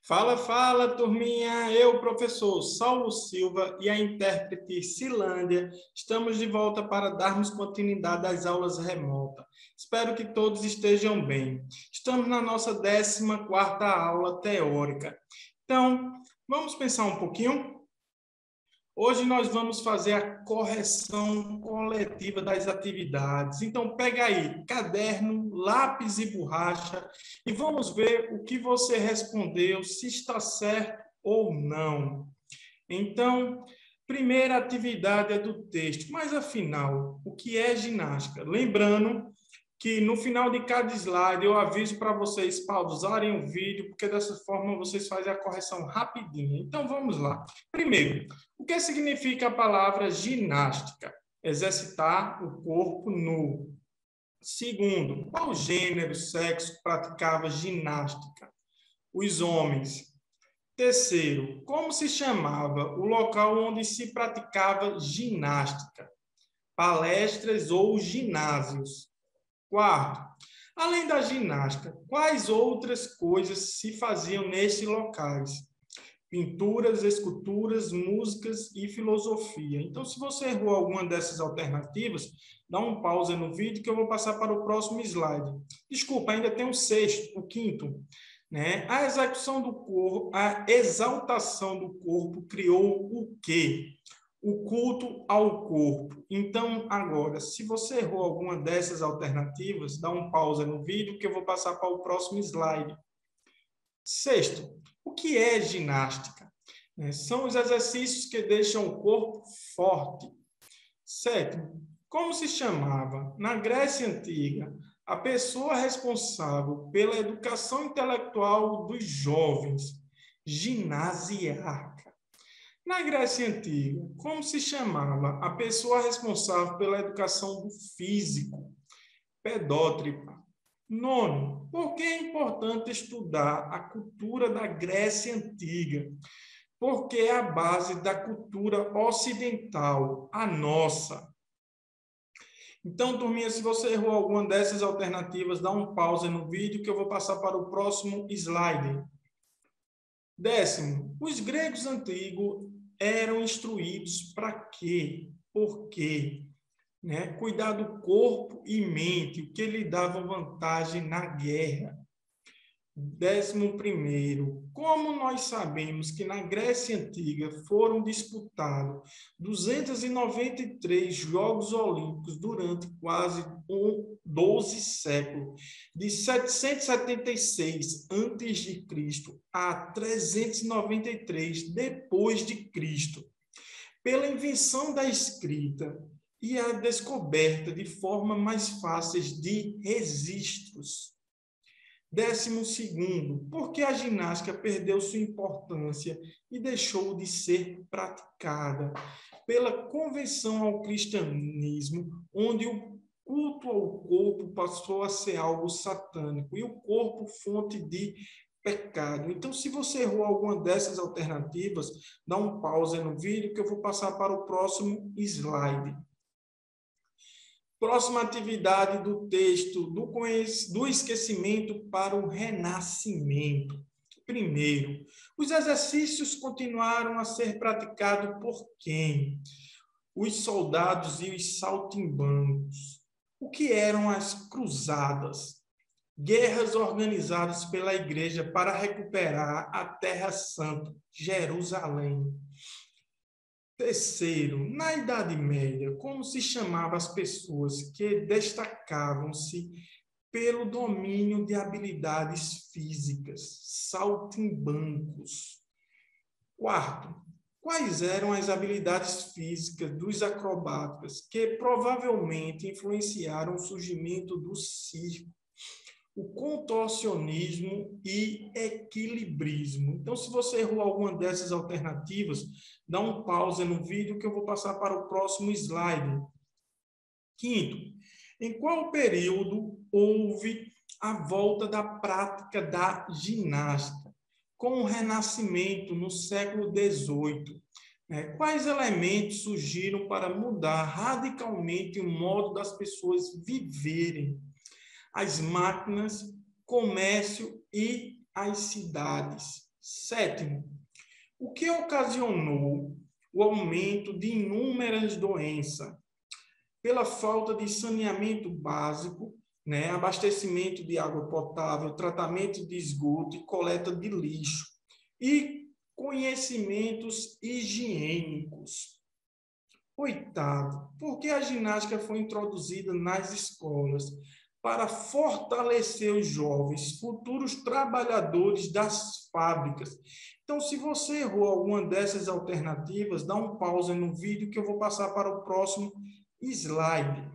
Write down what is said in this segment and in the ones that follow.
Fala, fala, turminha! Eu, professor Saulo Silva e a intérprete Cilândia, estamos de volta para darmos continuidade às aulas remotas. Espero que todos estejam bem. Estamos na nossa 14ª aula teórica. Então, vamos pensar um pouquinho? Hoje nós vamos fazer a correção coletiva das atividades. Então, pega aí caderno, lápis e borracha e vamos ver o que você respondeu, se está certo ou não. Então, primeira atividade é do texto, mas afinal, o que é ginástica? Lembrando que no final de cada slide eu aviso para vocês pausarem o vídeo, porque dessa forma vocês fazem a correção rapidinho. Então, vamos lá. Primeiro, o que significa a palavra ginástica? Exercitar o corpo nu. Segundo, qual gênero, sexo praticava ginástica? Os homens. Terceiro, como se chamava o local onde se praticava ginástica? Palestras ou ginásios. Quarto, além da ginástica, quais outras coisas se faziam nestes locais? Pinturas, esculturas, músicas e filosofia. Então, se você errou alguma dessas alternativas, dá um pausa no vídeo que eu vou passar para o próximo slide. Desculpa, ainda tem o quinto. Né? A execução do corpo, a exaltação do corpo criou o quê? O culto ao corpo. Então, agora, se você errou alguma dessas alternativas, dá um pausa no vídeo que eu vou passar para o próximo slide. Sexto, o que é ginástica? São os exercícios que deixam o corpo forte. Sétimo, como se chamava, na Grécia Antiga, a pessoa responsável pela educação intelectual dos jovens? Ginasiarca. Na Grécia Antiga, como se chamava a pessoa responsável pela educação do físico? Pedótripa. Nono, por que é importante estudar a cultura da Grécia Antiga? Porque é a base da cultura ocidental, a nossa. Então, turminha, se você errou alguma dessas alternativas, dá um pausa no vídeo que eu vou passar para o próximo slide. Décimo, os gregos antigos eram instruídos para quê? Por quê? Cuidar do corpo e mente, o que lhe dava vantagem na guerra. 11º, como nós sabemos que na Grécia Antiga foram disputados 293 Jogos Olímpicos durante quase 12 séculos, de 776 a.C. a 393 depois de Cristo, pela invenção da escrita e a descoberta de formas mais fáceis de registros. 12º, por que a ginástica perdeu sua importância e deixou de ser praticada? Pela conversão ao cristianismo, onde o culto ao corpo passou a ser algo satânico e o corpo fonte de pecado. Então, se você errou alguma dessas alternativas, dá um pause no vídeo que eu vou passar para o próximo slide. Próxima atividade do texto, do esquecimento para o renascimento. Primeiro, os exercícios continuaram a ser praticados por quem? Os soldados e os saltimbancos. O que eram as cruzadas? Guerras organizadas pela Igreja para recuperar a Terra Santa, Jerusalém. Terceiro, na Idade Média, como se chamava as pessoas que destacavam-se pelo domínio de habilidades físicas? Saltimbancos. Quarto, quais eram as habilidades físicas dos acrobatas que provavelmente influenciaram o surgimento do circo? O contorcionismo e equilibrismo. Então, se você errou alguma dessas alternativas, dá um pausa no vídeo que eu vou passar para o próximo slide. Quinto, em qual período houve a volta da prática da ginástica? Com o Renascimento, no século XVIII. Quais elementos surgiram para mudar radicalmente o modo das pessoas viverem? As máquinas, comércio e as cidades. Sétimo, o que ocasionou o aumento de inúmeras doenças? Pela falta de saneamento básico, né, abastecimento de água potável, tratamento de esgoto e coleta de lixo, e conhecimentos higiênicos. Oitavo, por que a ginástica foi introduzida nas escolas? Para fortalecer os jovens, futuros trabalhadores das fábricas. Então, se você errou alguma dessas alternativas, dá um pause no vídeo que eu vou passar para o próximo slide.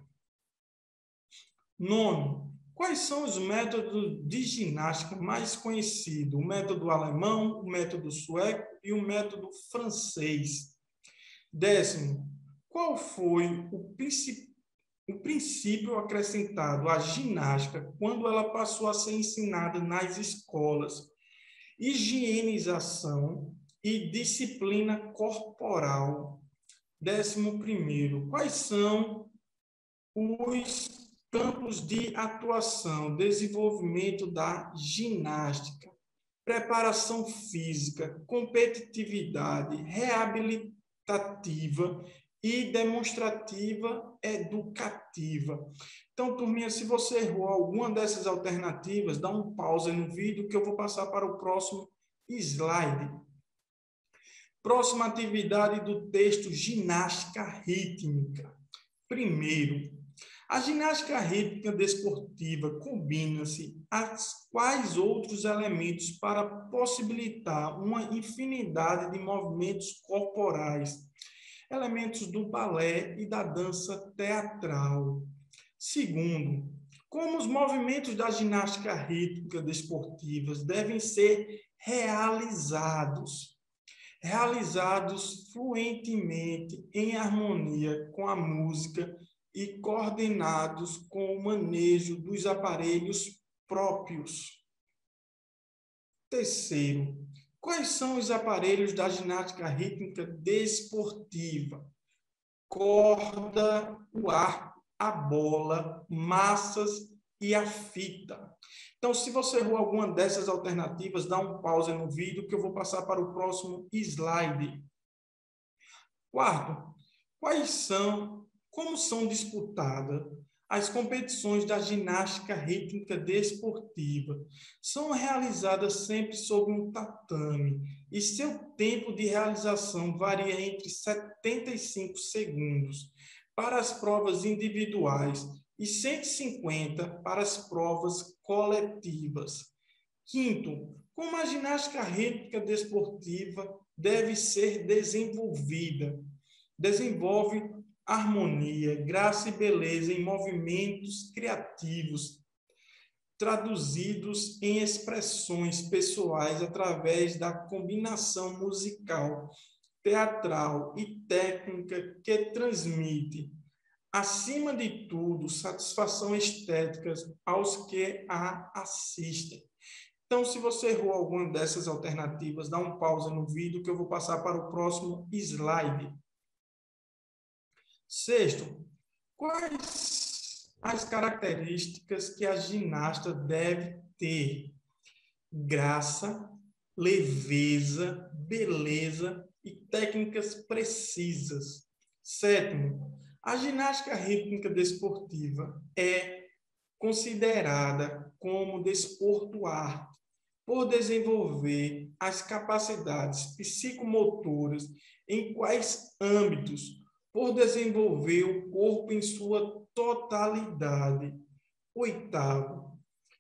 Nono, quais são os métodos de ginástica mais conhecidos? O método alemão, o método sueco e o método francês. Décimo, qual foi o princípio acrescentado à ginástica quando ela passou a ser ensinada nas escolas? Higienização e disciplina corporal. 11º, quais são os campos de atuação? Desenvolvimento da ginástica, preparação física, competitividade, reabilitativa e demonstrativa educativa. Então, turminha, se você errou alguma dessas alternativas, dá um pause no vídeo que eu vou passar para o próximo slide. Próxima atividade do texto, ginástica rítmica. Primeiro, a ginástica rítmica desportiva combina-se a quais outros elementos para possibilitar uma infinidade de movimentos corporais? Elementos do balé e da dança teatral. Segundo, como os movimentos da ginástica rítmica desportiva devem ser realizados fluentemente, em harmonia com a música e coordenados com o manejo dos aparelhos próprios. Terceiro, quais são os aparelhos da ginástica rítmica desportiva? Corda, o arco, a bola, massas e a fita. Então, se você errou alguma dessas alternativas, dá um pause no vídeo que eu vou passar para o próximo slide. Quarto, como são disputadas as competições da ginástica rítmica desportiva? São realizadas sempre sob um tatame e seu tempo de realização varia entre 75 segundos para as provas individuais e 150 para as provas coletivas. Quinto, como a ginástica rítmica desportiva deve ser desenvolvida? Desenvolve harmonia, graça e beleza em movimentos criativos, traduzidos em expressões pessoais através da combinação musical, teatral e técnica que transmite, acima de tudo, satisfação estética aos que a assistem. Então, se você errou alguma dessas alternativas, dá um pause no vídeo que eu vou passar para o próximo slide. Sexto, quais as características que a ginasta deve ter? Graça, leveza, beleza e técnicas precisas. Sétimo, a ginástica rítmica desportiva é considerada como desporto-arte por desenvolver as capacidades psicomotoras em quais âmbitos? Por desenvolver o corpo em sua totalidade. Oitavo,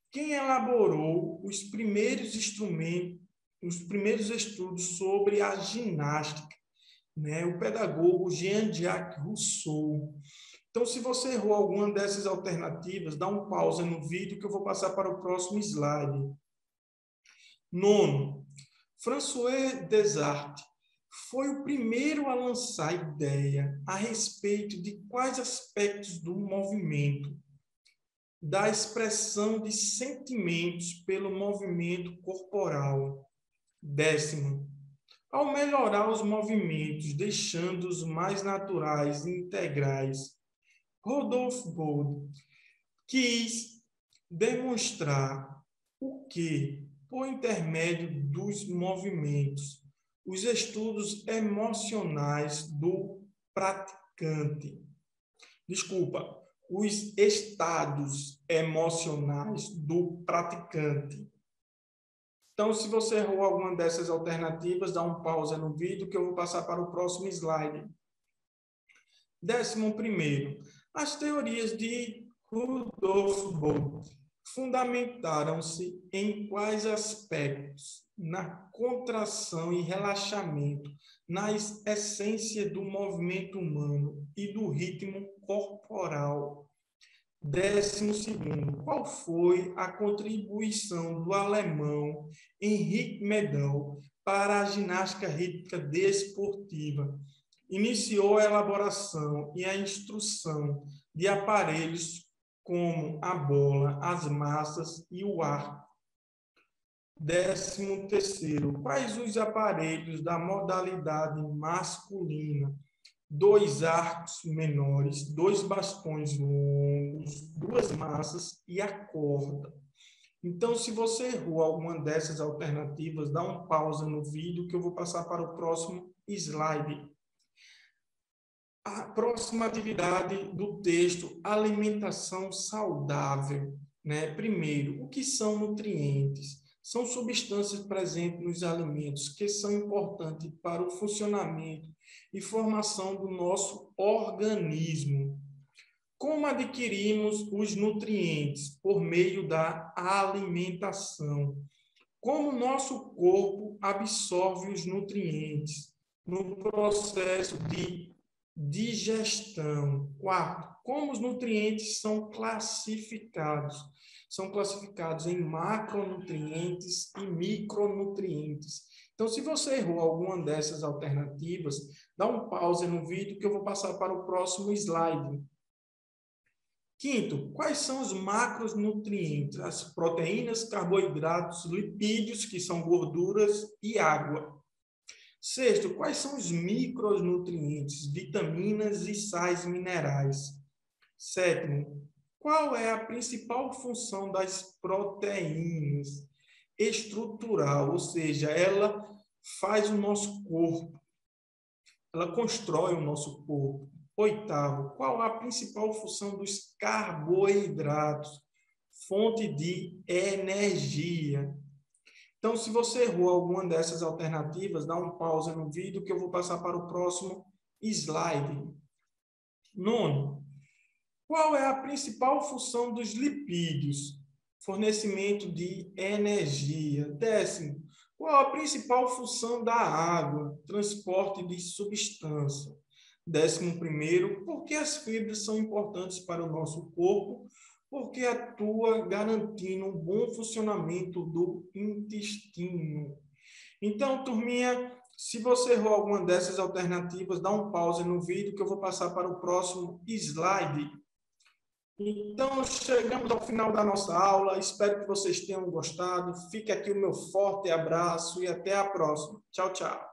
quem elaborou os primeiros instrumentos, os primeiros estudos sobre a ginástica? Né? O pedagogo Jean-Jacques Rousseau. Então, se você errou alguma dessas alternativas, dá um pause no vídeo que eu vou passar para o próximo slide. Nono, François Descartes foi o primeiro a lançar ideia a respeito de quais aspectos do movimento, da expressão de sentimentos pelo movimento corporal. Décimo, ao melhorar os movimentos, deixando-os mais naturais e integrais, Rodolphe Bode quis demonstrar o que por intermédio dos movimentos, os estudos emocionais do praticante. Desculpa, os estados emocionais do praticante. Então, se você errou alguma dessas alternativas, dá um pausa no vídeo que eu vou passar para o próximo slide. 11º, as teorias de Rudolf Bolt fundamentaram-se em quais aspectos? Na contração e relaxamento, na essência do movimento humano e do ritmo corporal. 12º, qual foi a contribuição do alemão Henrik Medal para a ginástica rítmica desportiva? Iniciou a elaboração e a instrução de aparelhos como a bola, as massas e o arco. 13º, quais os aparelhos da modalidade masculina? 2 arcos menores, 2 bastões longos, 2 massas e a corda. Então, se você errou alguma dessas alternativas, dá um pausa no vídeo que eu vou passar para o próximo slide. A próxima atividade do texto, alimentação saudável. Primeiro, o que são nutrientes? São substâncias presentes nos alimentos que são importantes para o funcionamento e formação do nosso organismo. Como adquirimos os nutrientes? Por meio da alimentação. Como o nosso corpo absorve os nutrientes? No processo de digestão. 4. Como os nutrientes são classificados? São classificados em macronutrientes e micronutrientes. Então, se você errou alguma dessas alternativas, dá um pause no vídeo que eu vou passar para o próximo slide. 5º, quais são os macronutrientes? As proteínas, carboidratos, lipídios, que são gorduras, e água. 6º, quais são os micronutrientes, vitaminas e sais minerais? 7º, qual é a principal função das proteínas? Estrutural, ou seja, ela faz o nosso corpo, ela constrói o nosso corpo. 8º, qual a principal função dos carboidratos? Fonte de energia. Então, se você errou alguma dessas alternativas, dá um pausa no vídeo que eu vou passar para o próximo slide. 9º, qual é a principal função dos lipídios? Fornecimento de energia. 10º, qual a principal função da água? Transporte de substância. 11º, por que as fibras são importantes para o nosso corpo? Porque atua garantindo um bom funcionamento do intestino. Então, turminha, se você errou alguma dessas alternativas, dá um pause no vídeo que eu vou passar para o próximo slide. Então, chegamos ao final da nossa aula. Espero que vocês tenham gostado. Fique aqui o meu forte abraço e até a próxima. Tchau, tchau.